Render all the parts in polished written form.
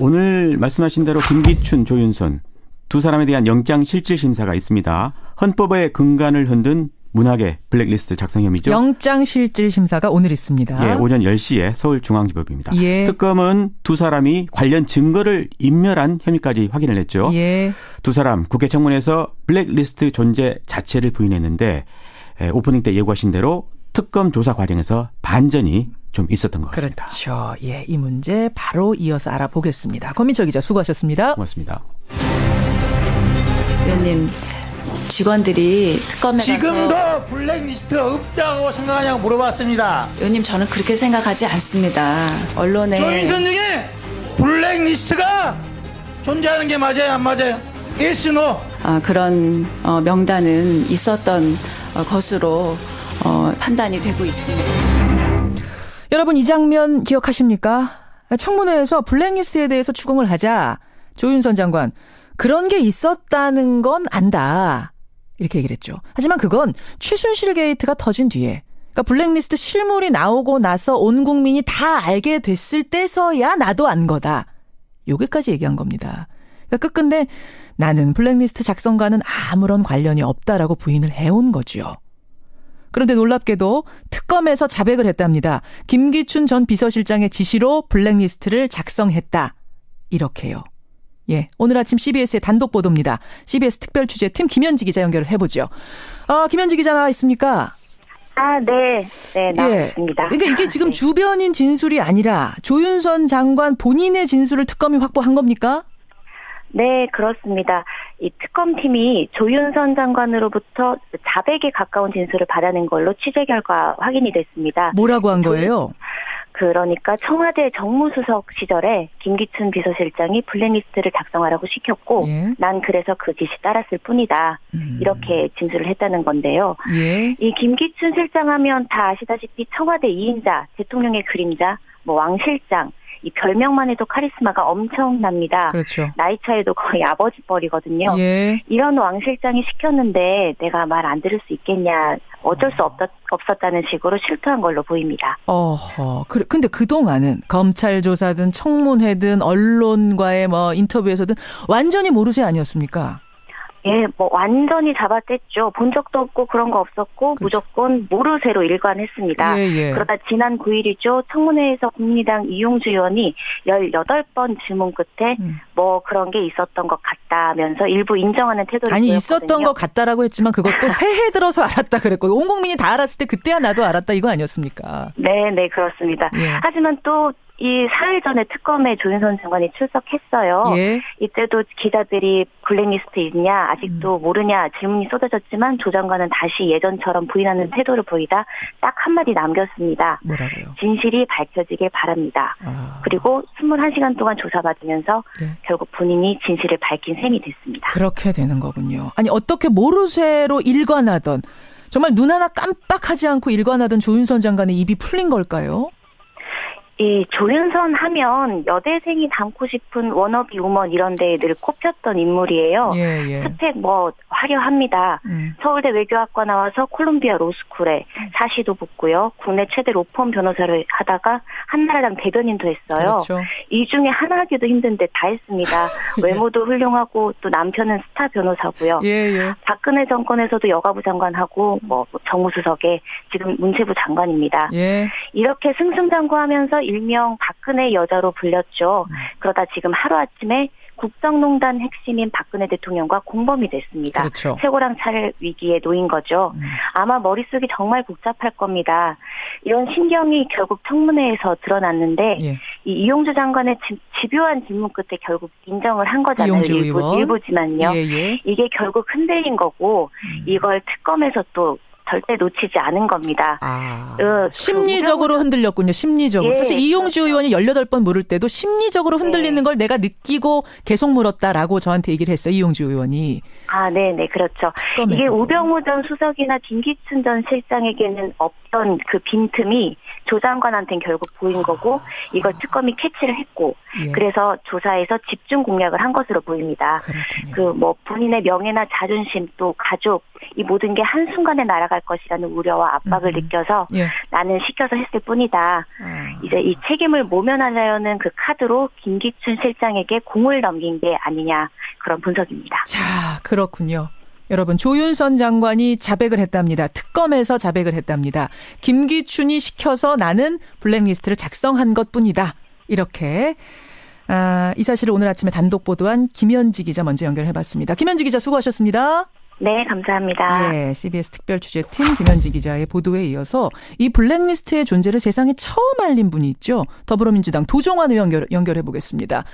오늘 말씀하신 대로 김기춘, 조윤선 두 사람에 대한 영장실질심사가 있습니다. 헌법의 근간을 흔든 문학의 블랙리스트 작성 혐의죠. 영장실질심사가 오늘 있습니다. 예, 오전 10시에 서울중앙지법입니다. 예. 특검은 두 사람이 관련 증거를 인멸한 혐의까지 확인을 했죠. 예. 두 사람 국회 청문회에서 블랙리스트 존재 자체를 부인했는데 오프닝 때 예고하신 대로 특검 조사 과정에서 반전이 좀 있었던 것 같습니다. 그렇죠. 예, 이 문제 바로 이어서 알아보겠습니다. 권민철 기자 수고하셨습니다. 고맙습니다. 의원님, 직원들이 특검에 가서 지금도 블랙리스트가 없다고 생각하냐고 물어봤습니다. 의원님, 저는 그렇게 생각하지 않습니다. 언론에 조윤선 중에 블랙리스트가 존재하는 게 맞아요, 안 맞아요? Yes, no? 그런 명단은 있었던 것으로 판단이 되고 있습니다. 여러분 이 장면 기억하십니까? 청문회에서 블랙리스트에 대해서 추궁을 하자 조윤선 장관 그런 게 있었다는 건 안다. 이렇게 얘기를 했죠. 하지만 그건 최순실 게이트가 터진 뒤에 그러니까 블랙리스트 실물이 나오고 나서 온 국민이 다 알게 됐을 때서야 나도 안 거다. 여기까지 얘기한 겁니다. 그러니까 끝끝내 나는 블랙리스트 작성과는 아무런 관련이 없다라고 부인을 해온 거죠. 그런데 놀랍게도 특검에서 자백을 했답니다. 김기춘 전 비서실장의 지시로 블랙리스트를 작성했다. 이렇게요. 예, 오늘 아침 CBS의 단독 보도입니다. CBS 특별취재팀 김현지 기자 연결을 해보죠. 김현지 기자 나와 있습니까? 네, 나와 있습니다. 그러니까 이게 지금 주변인 진술이 아니라 조윤선 장관 본인의 진술을 특검이 확보한 겁니까? 네, 그렇습니다. 이 특검팀이 조윤선 장관으로부터 자백에 가까운 진술을 받아낸 걸로 취재 결과 확인이 됐습니다. 뭐라고 한 거예요? 그러니까 청와대 정무수석 시절에 김기춘 비서실장이 블랙리스트를 작성하라고 시켰고 예. 난 그래서 그 지시 따랐을 뿐이다. 이렇게 진술을 했다는 건데요. 예. 이 김기춘 실장 하면 다 아시다시피 청와대 2인자, 대통령의 그림자, 왕 실장, 이 별명만 해도 카리스마가 엄청납니다. 그렇죠. 나이 차이도 거의 아버지 뻘이거든요. 예. 이런 왕 실장이 시켰는데 내가 말 안 들을 수 있겠냐. 어쩔 수 없었다는 식으로 실토한 걸로 보입니다. 근데 그동안은 검찰 조사든 청문회든 언론과의 인터뷰에서든 완전히 모르쇠 아니었습니까? 예, 완전히 잡아댔죠. 본 적도 없고 그런 거 없었고 그렇죠. 무조건 모르쇠로 일관했습니다. 예. 그러다 지난 9일이죠. 청문회에서 국민의당 이용주 의원이 18번 질문 끝에 그런 게 있었던 것 같다면서 일부 인정하는 태도를 보였거든요. 있었던 것 같다라고 했지만 그것도 새해 들어서 알았다 그랬고 온 국민이 다 알았을 때 그때야 나도 알았다 이거 아니었습니까? 네, 그렇습니다. 예. 하지만 또 이 4일 전에 특검에 조윤선 장관이 출석했어요. 예. 이때도 기자들이 블랙리스트 있냐 아직도 모르냐 질문이 쏟아졌지만 조 장관은 다시 예전처럼 부인하는 태도를 보이다 딱 한마디 남겼습니다. 뭐라고요? 진실이 밝혀지길 바랍니다. 그리고 21시간 동안 조사받으면서 예. 결국 본인이 진실을 밝힌 셈이 됐습니다. 그렇게 되는 거군요. 아니 어떻게 모르쇠로 일관하던 정말 눈 하나 깜빡하지 않고 일관하던 조윤선 장관의 입이 풀린 걸까요? 이 조윤선 하면 여대생이 닮고 싶은 워너비 우먼 이런 데에 늘 꼽혔던 인물이에요. 예. 스펙 화려합니다. 서울대 외교학과 나와서 콜롬비아 로스쿨에 사시도 붙고요. 국내 최대 로펌 변호사를 하다가 한나라당 대변인도 했어요. 그렇죠. 이 중에 하나 하기도 힘든데 다 했습니다. 외모도 훌륭하고 또 남편은 스타 변호사고요. 예. 박근혜 정권에서도 여가부 장관하고 정무수석에 지금 문체부 장관입니다. 예. 이렇게 승승장구하면서 일명 박근혜 여자로 불렸죠. 그러다 지금 하루아침에 국정농단 핵심인 박근혜 대통령과 공범이 됐습니다. 그렇죠. 쇠고랑 찰 위기에 놓인 거죠. 아마 머릿속이 정말 복잡할 겁니다. 이런 신경이 결국 청문회에서 드러났는데 예. 이 이용주 장관의 집요한 질문 끝에 결국 인정을 한 거잖아요. 일부지만요. 예. 이게 결국 흔들린 거고 이걸 특검에서 또 절대 놓치지 않은 겁니다. 심리적으로 흔들렸군요. 심리적으로. 예, 사실 이용주 그렇죠. 의원이 18번 물을 때도 심리적으로 흔들리는 걸 내가 느끼고 계속 물었다라고 저한테 얘기를 했어요. 이용주 의원이. 네, 그렇죠. 특검에서도. 이게 우병우 전 수석이나 김기춘 전 실장에게는 없던 그 빈틈이 조 장관한테는 결국 보인 거고 이걸 특검이 캐치를 했고 예. 그래서 조사에서 집중 공략을 한 것으로 보입니다. 그렇군요. 본인의 명예나 자존심 또 가족 이 모든 게 한순간에 날아갔 갈 것이라는 우려와 압박을 느껴서 예. 나는 시켜서 했을 뿐이다. 이제 이 책임을 모면하려는 그 카드로 김기춘 실장에게 공을 넘긴 게 아니냐 그런 분석입니다. 자, 그렇군요. 여러분, 조윤선 장관이 자백을 했답니다. 특검에서 자백을 했답니다. 김기춘이 시켜서 나는 블랙리스트를 작성한 것뿐이다. 이렇게 이 사실을 오늘 아침에 단독 보도한 김현지 기자 먼저 연결해봤습니다. 김현지 기자 수고하셨습니다. 네, 감사합니다. 예, CBS 특별취재팀 김현지 기자의 보도에 이어서 이 블랙리스트의 존재를 세상에 처음 알린 분이 있죠. 더불어민주당 도종환 의원 연결해보겠습니다.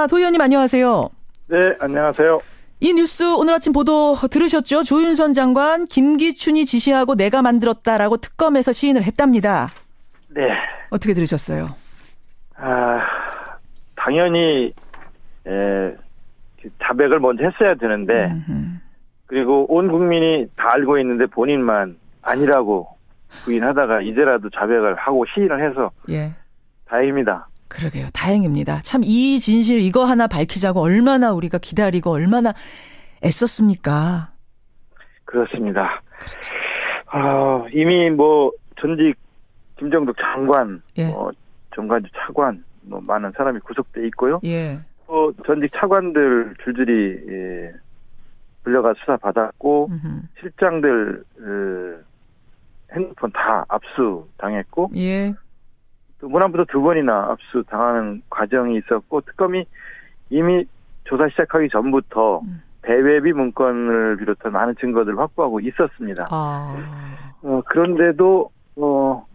도 의원님 안녕하세요. 네, 안녕하세요. 이 뉴스 오늘 아침 보도 들으셨죠? 조윤선 장관 김기춘이 지시하고 내가 만들었다라고 특검에서 시인을 했답니다. 네. 어떻게 들으셨어요? 당연히 자백을 먼저 했어야 되는데 그리고 온 국민이 다 알고 있는데 본인만 아니라고 부인하다가 이제라도 자백을 하고 시인을 해서 예. 다행입니다. 그러게요. 다행입니다. 참 이 진실 이거 하나 밝히자고 얼마나 우리가 기다리고 얼마나 애썼습니까? 그렇습니다. 이미 뭐 전직 김정덕 장관, 예. 정관주 차관, 뭐 많은 사람이 구속돼 있고요. 예. 또 전직 차관들 줄줄이 불려가 수사 받았고 실장들 핸드폰 다 압수 당했고. 예. 또 문안부도 2번이나 압수 당하는 과정이 있었고 특검이 이미 조사 시작하기 전부터 배회비 문건을 비롯한 많은 증거들을 확보하고 있었습니다. 그런데도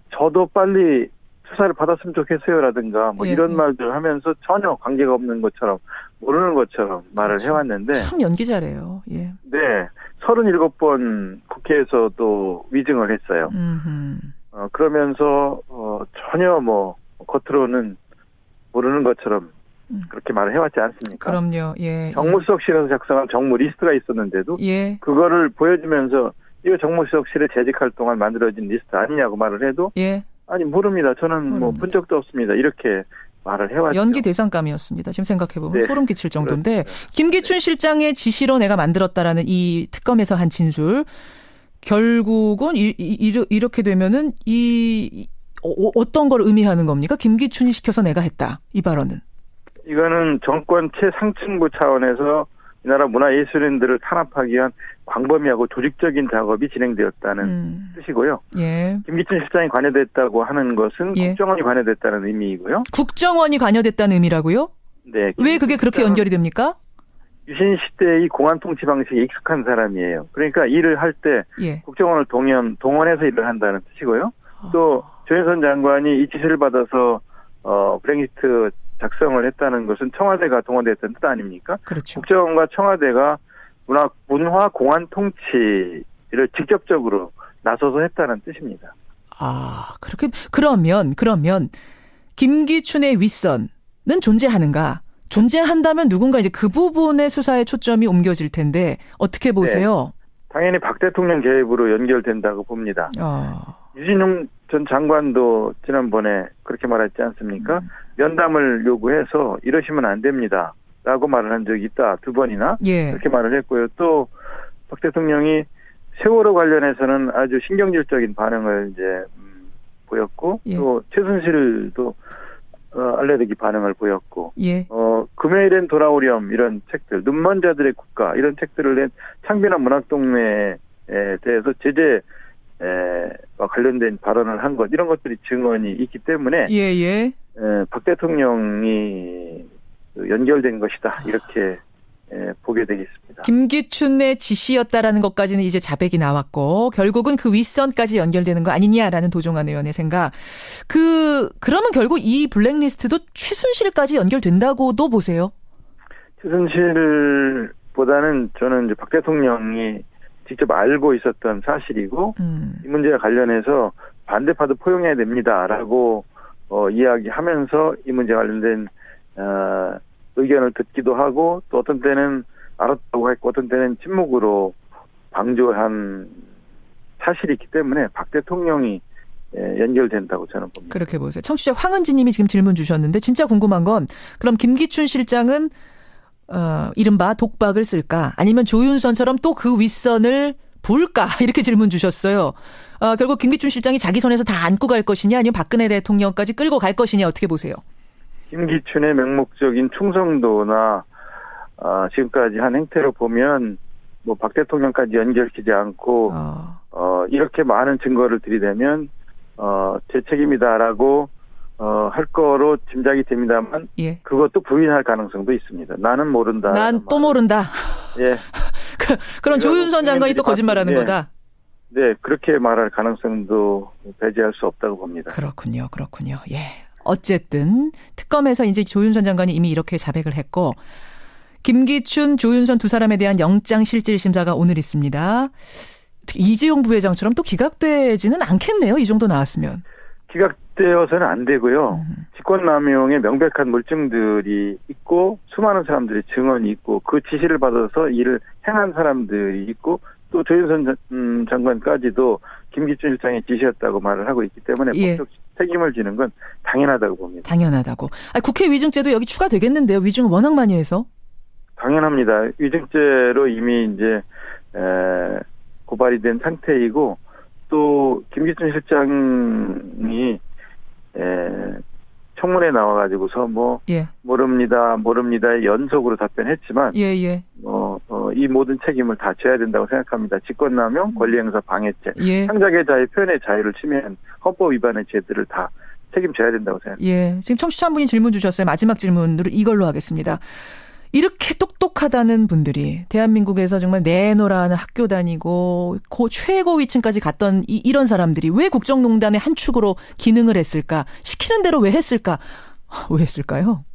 저도 빨리 수사를 받았으면 좋겠어요라든가 뭐 예. 이런 말들 하면서 전혀 관계가 없는 것처럼 모르는 것처럼 말을 그렇죠. 해왔는데 참 연기 잘해요. 예. 네, 37번 국회에서도 위증을 했어요. 그러면서 전혀 뭐 겉으로는 모르는 것처럼 그렇게 말을 해왔지 않습니까? 그럼요. 예. 정무수석실에서 작성한 정무 리스트가 있었는데도 예. 그거를 보여주면서 이거 정무수석실에 재직할 동안 만들어진 리스트 아니냐고 말을 해도 예. 아니 모릅니다. 저는 뭐 본 적도 없습니다. 이렇게 말을 해왔죠. 연기 대상감이었습니다. 지금 생각해보면 네. 소름 끼칠 정도인데 그렇습니다. 김기춘 실장의 지시로 내가 만들었다라는 이 특검에서 한 진술 결국은 이렇게 되면은 어떤 걸 의미하는 겁니까? 김기춘이 시켜서 내가 했다. 이 발언은. 이거는 정권 최상층부 차원에서 이 나라 문화예술인들을 탄압하기 위한 광범위하고 조직적인 작업이 진행되었다는 뜻이고요. 예. 김기춘 실장이 관여됐다고 하는 것은 예. 국정원이 관여됐다는 의미이고요. 국정원이 관여됐다는 의미라고요? 네. 왜 그게 그렇게 연결이 됩니까? 유신 시대의 공안 통치 방식에 익숙한 사람이에요. 그러니까 일을 할 때 예. 국정원을 동원해서 일을 한다는 뜻이고요. 또 조윤선 장관이 이 지시를 받아서 블랙리스트 작성을 했다는 것은 청와대가 동원됐다는 뜻 아닙니까? 그렇죠. 국정원과 청와대가 문화 공안 통치를 직접적으로 나서서 했다는 뜻입니다. 그렇게 그러면 김기춘의 윗선은 존재하는가? 존재한다면 누군가 이제 그 부분의 수사의 초점이 옮겨질 텐데 어떻게 보세요? 네. 당연히 박 대통령 개입으로 연결된다고 봅니다. 유진용 전 장관도 지난번에 그렇게 말했지 않습니까? 면담을 요구해서 이러시면 안 됩니다. 라고 말을 한 적이 있다. 2번이나. 예. 그렇게 말을 했고요. 또 박 대통령이 세월호 관련해서는 아주 신경질적인 반응을 이제 보였고 예. 또 최순실도 알레르기 반응을 보였고 예. 금요일엔 돌아오렴 이런 책들, 눈먼 자들의 국가 이런 책들을 낸 창비나 문학동네에 대해서 제재와 관련된 발언을 한 것 이런 것들이 증언이 있기 때문에 예. 박 대통령이 연결된 것이다 이렇게 보게 되겠습니다. 김기춘의 지시였다라는 것까지는 이제 자백이 나왔고 결국은 그 윗선까지 연결되는 거 아니냐라는 도종환 의원의 생각. 그러면 결국 이 블랙리스트도 최순실까지 연결된다고도 보세요? 최순실보다는 저는 이제 박 대통령이 직접 알고 있었던 사실이고 이 문제와 관련해서 반대파도 포용해야 됩니다라고 이야기하면서 이 문제와 관련된 의견을 듣기도 하고 또 어떤 때는 알았다고 했고 어떤 때는 침묵으로 방조한 사실이 있기 때문에 박 대통령이 연결된다고 저는 봅니다. 그렇게 보세요. 청취자 황은지 님이 지금 질문 주셨는데 진짜 궁금한 건 그럼 김기춘 실장은 이른바 독박을 쓸까? 아니면 조윤선처럼 또 그 윗선을 부을까? 이렇게 질문 주셨어요. 결국 김기춘 실장이 자기 손에서 다 안고 갈 것이냐 아니면 박근혜 대통령까지 끌고 갈 것이냐 어떻게 보세요? 김기춘의 맹목적인 충성도나 지금까지 한 행태로 보면 뭐 박 대통령까지 연결시키지 않고 이렇게 많은 증거를 들이대면 제 책임이다라고 할 거로 짐작이 됩니다만 예. 그것도 부인할 가능성도 있습니다. 나는 모른다. 난 또 모른다. 예. 그런 조윤선 장관이 또 거짓말하는 예. 거다. 네, 그렇게 말할 가능성도 배제할 수 없다고 봅니다. 그렇군요. 예. 어쨌든 특검에서 이제 조윤선 장관이 이미 이렇게 자백을 했고 김기춘, 조윤선 두 사람에 대한 영장실질심사가 오늘 있습니다. 이재용 부회장처럼 또 기각되지는 않겠네요. 이 정도 나왔으면. 기각되어서는 안 되고요. 직권남용의 명백한 물증들이 있고 수많은 사람들이 증언이 있고 그 지시를 받아서 일을 행한 사람들이 있고 또 조윤선 장관까지도 김기춘 실장의 지시였다고 말을 하고 있기 때문에 예. 법적 책임을 지는 건 당연하다고 봅니다. 당연하다고. 국회 위증죄도 여기 추가되겠는데요. 위증을 워낙 많이 해서. 당연합니다. 위증죄로 이미 이제 고발이 된 상태이고 또 김기춘 실장이 청문회 나와가지고서 예. 모릅니다 연속으로 답변했지만 예. 이 모든 책임을 다 져야 된다고 생각합니다. 직권남용, 권리행사 방해죄, 예. 창작의 자유, 표현의 자유를 침해한 헌법 위반의 죄들을 다 책임져야 된다고 생각합니다. 예. 지금 청취자 한 분이 질문 주셨어요. 마지막 질문으로 이걸로 하겠습니다. 이렇게 똑똑하다는 분들이 대한민국에서 정말 내노라는 학교 다니고 최고 위층까지 갔던 이런 사람들이 왜 국정농단의 한 축으로 기능을 했을까? 시키는 대로 왜 했을까? 왜 했을까요?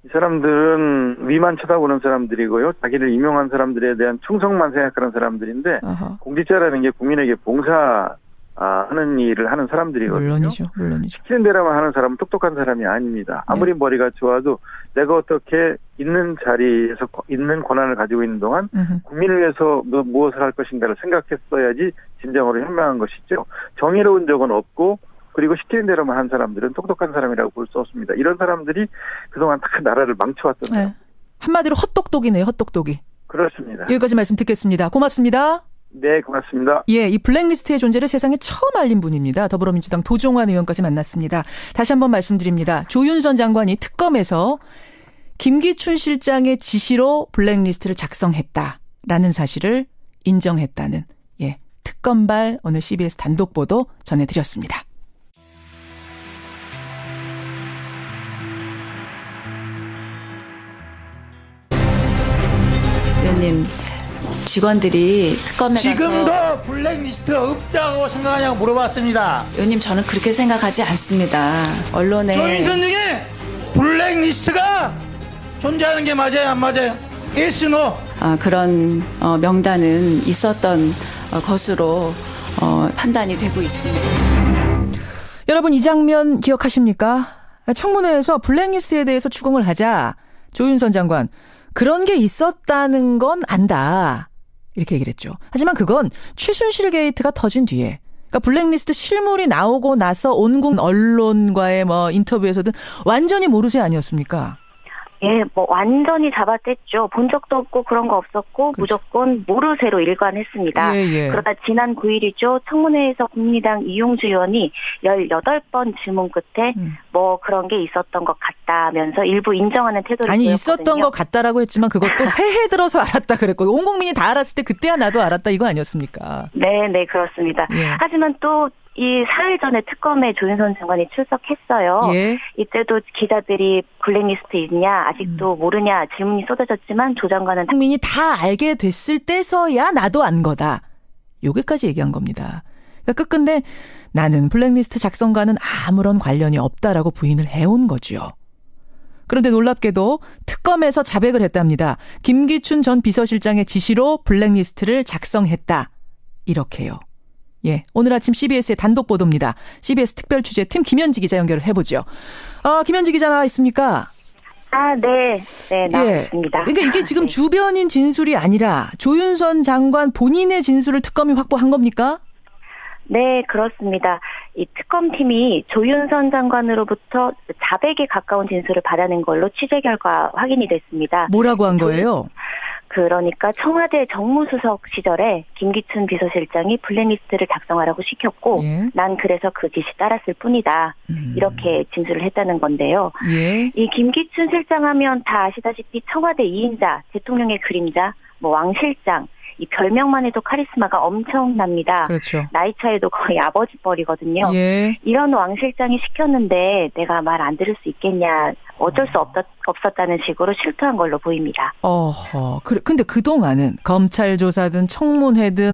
이 사람들은 위만 쳐다보는 사람들이고요. 자기를 임용한 사람들에 대한 충성만 생각하는 사람들인데 아하. 공직자라는 게 국민에게 봉사하는 일을 하는 사람들이거든요. 물론이죠. 시키는 대로만 하는 사람은 똑똑한 사람이 아닙니다. 아무리 머리가 좋아도 내가 어떻게 있는 자리에서 있는 권한을 가지고 있는 동안 국민을 위해서 무엇을 할 것인가를 생각했어야지 진정으로 현명한 것이죠. 정의로운 적은 없고 그리고 시키는 대로만 한 사람들은 똑똑한 사람이라고 볼 수 없습니다. 이런 사람들이 그동안 다 나라를 망쳐왔던 네. 한마디로 헛똑똑이네요. 헛똑똑이. 그렇습니다. 여기까지 말씀 듣겠습니다. 고맙습니다. 네, 고맙습니다. 예, 이 블랙리스트의 존재를 세상에 처음 알린 분입니다. 더불어민주당 도종환 의원까지 만났습니다. 다시 한번 말씀드립니다. 조윤선 장관이 특검에서 김기춘 실장의 지시로 블랙리스트를 작성했다라는 사실을 인정했다는 특검발 오늘 CBS 단독 보도 전해드렸습니다. 의원님, 직원들이 특검에 가서 지금도 블랙리스트가 없다고 생각하냐고 물어봤습니다. 의원님, 저는 그렇게 생각하지 않습니다. 언론에 조윤선 중에 블랙리스트가 존재하는 게 맞아요, 안 맞아요? yes, no? 그런 명단은 있었던 것으로 판단이 되고 있습니다. 여러분 이 장면 기억하십니까? 청문회에서 블랙리스트에 대해서 추궁을 하자 조윤선 장관 그런 게 있었다는 건 안다. 이렇게 얘기를 했죠. 하지만 그건 최순실 게이트가 터진 뒤에 그러니까 블랙리스트 실물이 나오고 나서 온국 언론과의 인터뷰에서든 완전히 모르쇠 아니었습니까? 예, 완전히 잡아댔죠. 본 적도 없고 그런 거 없었고 그렇죠. 무조건 모르쇠로 일관했습니다. 예. 그러다 지난 9일이죠. 청문회에서 국민의당 이용주 의원이 18번 질문 끝에 그런 게 있었던 것 같다면서 일부 인정하는 태도를 보였거든요. 있었던 것 같다라고 했지만 그것도 새해 들어서 알았다 그랬고 온 국민이 다 알았을 때 그때야 나도 알았다 이거 아니었습니까? 네, 그렇습니다. 예. 하지만 또 이 4일 전에 특검에 조윤선 장관이 출석했어요. 예. 이때도 기자들이 블랙리스트 있냐 아직도 모르냐 질문이 쏟아졌지만 조 장관은 국민이 다 알게 됐을 때서야 나도 안 거다. 여기까지 얘기한 겁니다. 그러니까 끝끝내 나는 블랙리스트 작성과는 아무런 관련이 없다라고 부인을 해온 거죠. 그런데 놀랍게도 특검에서 자백을 했답니다. 김기춘 전 비서실장의 지시로 블랙리스트를 작성했다. 이렇게요. 예, 오늘 아침 CBS의 단독 보도입니다. CBS 특별취재팀 김현지 기자 연결을 해보죠. 김현지 기자 나와 있습니까? 네, 나와 있습니다. 그러니까 이게 지금 주변인 진술이 아니라 조윤선 장관 본인의 진술을 특검이 확보한 겁니까? 네, 그렇습니다. 이 특검팀이 조윤선 장관으로부터 자백에 가까운 진술을 받아낸 걸로 취재 결과 확인이 됐습니다. 뭐라고 한 거예요? 그러니까 청와대 정무수석 시절에 김기춘 비서실장이 블랙리스트를 작성하라고 시켰고 예. 난 그래서 그 지시 따랐을 뿐이다. 이렇게 진술을 했다는 건데요. 예. 이 김기춘 실장 하면 다 아시다시피 청와대 2인자, 대통령의 그림자, 뭐 왕실장, 이 별명만 해도 카리스마가 엄청납니다. 그렇죠. 나이 차이도 거의 아버지 뻘이거든요. 예. 이런 왕 실장이 시켰는데 내가 말 안 들을 수 있겠냐. 어쩔 수 없었다는 식으로 실토한 걸로 보입니다. 근데 그동안은 검찰 조사든 청문회든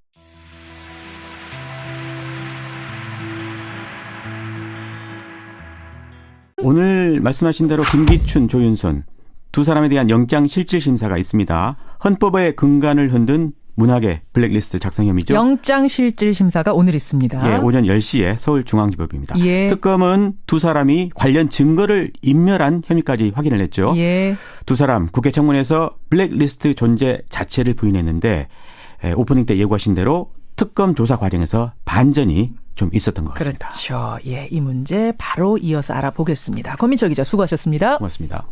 오늘 말씀하신 대로 김기춘, 조윤선 두 사람에 대한 영장 실질 심사가 있습니다. 헌법의 근간을 흔든 문학의 블랙리스트 작성 혐의죠. 영장 실질 심사가 오늘 있습니다. 예, 오전 10시에 서울중앙지법입니다. 예. 특검은 두 사람이 관련 증거를 인멸한 혐의까지 확인을 했죠. 예. 두 사람 국회 청문회에서 블랙리스트 존재 자체를 부인했는데 오프닝 때 예고하신 대로 특검 조사 과정에서 반전이 좀 있었던 것 같습니다. 그렇죠. 예, 이 문제 바로 이어서 알아보겠습니다. 권민철 기자 수고하셨습니다. 고맙습니다.